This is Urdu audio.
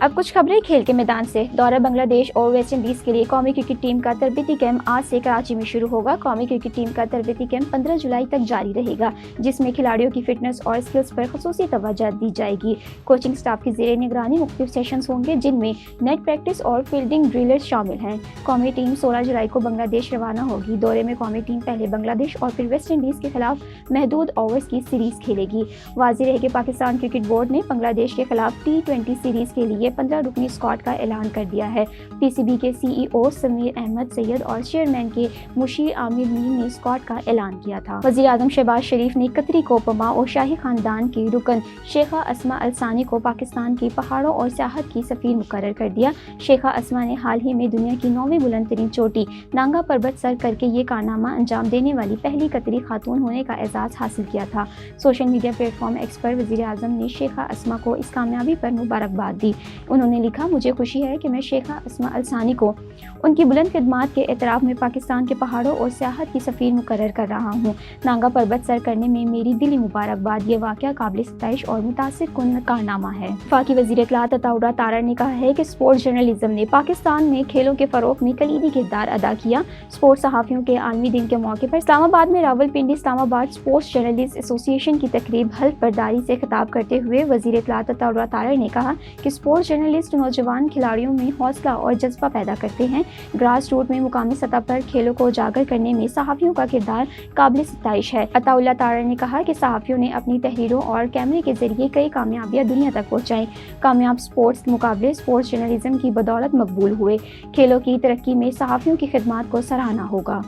اب کچھ خبریں کھیل کے میدان سے۔ دورہ بنگلہ دیش اور ویسٹ انڈیز کے لیے قومی کرکٹ ٹیم کا تربیتی کیمپ آج سے کراچی میں شروع ہوگا۔ قومی کرکٹ ٹیم کا تربیتی کیمپ 15 جولائی تک جاری رہے گا، جس میں کھلاڑیوں کی فٹنس اور اسکلز پر خصوصی توجہ دی جائے گی۔ کوچنگ سٹاف کی زیر نگرانی مختلف سیشنز ہوں گے، جن میں نیٹ پریکٹس اور فیلڈنگ ڈرلز شامل ہیں۔ قومی ٹیم 16 جولائی کو بنگلہ دیش روانہ ہوگی۔ دورے میں قومی ٹیم پہلے بنگلہ دیش اور پھر ویسٹ انڈیز کے خلاف محدود اوورز کی سیریز کھیلے گی۔ واضح رہے کہ پاکستان کرکٹ بورڈ نے بنگلہ دیش کے خلاف T20 سیریز کے لیے 15 رکنی اسکواڈ کا اعلان کر دیا ہے۔ پی سی بی کے سی ای او سمیر احمد سید اور چیئرمین کے مشیر عامر نیم نے اسکواڈ کا اعلان کیا تھا۔ وزیر اعظم شہباز شریف نے قطری کوپما اور شاہی خاندان کی رکن شیخہ اسما الثانی کو پاکستان کی پہاڑوں اور سیاحت کی سفیر مقرر کر دیا۔ شیخہ اسما نے حال ہی میں دنیا کی 9ویں بلند ترین چوٹی نانگا پربت سر کر کے یہ کارنامہ انجام دینے والی پہلی قطری خاتون ہونے کا اعزاز حاصل کیا تھا۔ Social media platform X پر وزیر اعظم نے شیخہ اسما کو اس کامیابی پر مبارکباد دی۔ انہوں نے لکھا، مجھے خوشی ہے کہ میں شیخہ اسما الثانی کو ان کی بلند خدمات کے اعتراف میں پاکستان کے پہاڑوں اور سیاحت کی سفیر مقرر کر رہا ہوں۔ نانگا پربت سر کرنے میں میری دلی مبارکباد۔ یہ واقعہ قابل ستائش اور متاثر کن کارنامہ ہے۔ وفاقی وزیر اطلاعات عطا اللہ تارڑ نے کہا ہے کہ اسپورٹس جرنلزم نے پاکستان میں کھیلوں کے فروغ میں کلیدی کردار ادا کیا۔ اسپورٹس صحافیوں کے عالمی دن کے موقع پر اسلام آباد میں راولپنڈی اسلام آباد اسپورٹس جرنلسٹ ایسوسی ایشن کی تقریب حلف برداری سے خطاب کرتے ہوئے وزیر اطلاعات عطا اللہ تارڑ نے کہا کہ اسپورٹس جرنلسٹ نوجوان کھلاڑیوں میں حوصلہ اور جذبہ پیدا کرتے ہیں۔ گراس روٹ میں مقامی سطح پر کھیلوں کو اجاگر کرنے میں صحافیوں کا کردار قابل ستائش ہے۔ عطا اللہ تارڑ نے کہا کہ صحافیوں نے اپنی تحریروں اور کیمرے کے ذریعے کئی کامیابیاں دنیا تک پہنچائیں۔ کامیاب اسپورٹس مقابلے اسپورٹس جرنلزم کی بدولت مقبول ہوئے۔ کھیلوں کی ترقی میں صحافیوں کی خدمات کو سراہنا ہوگا۔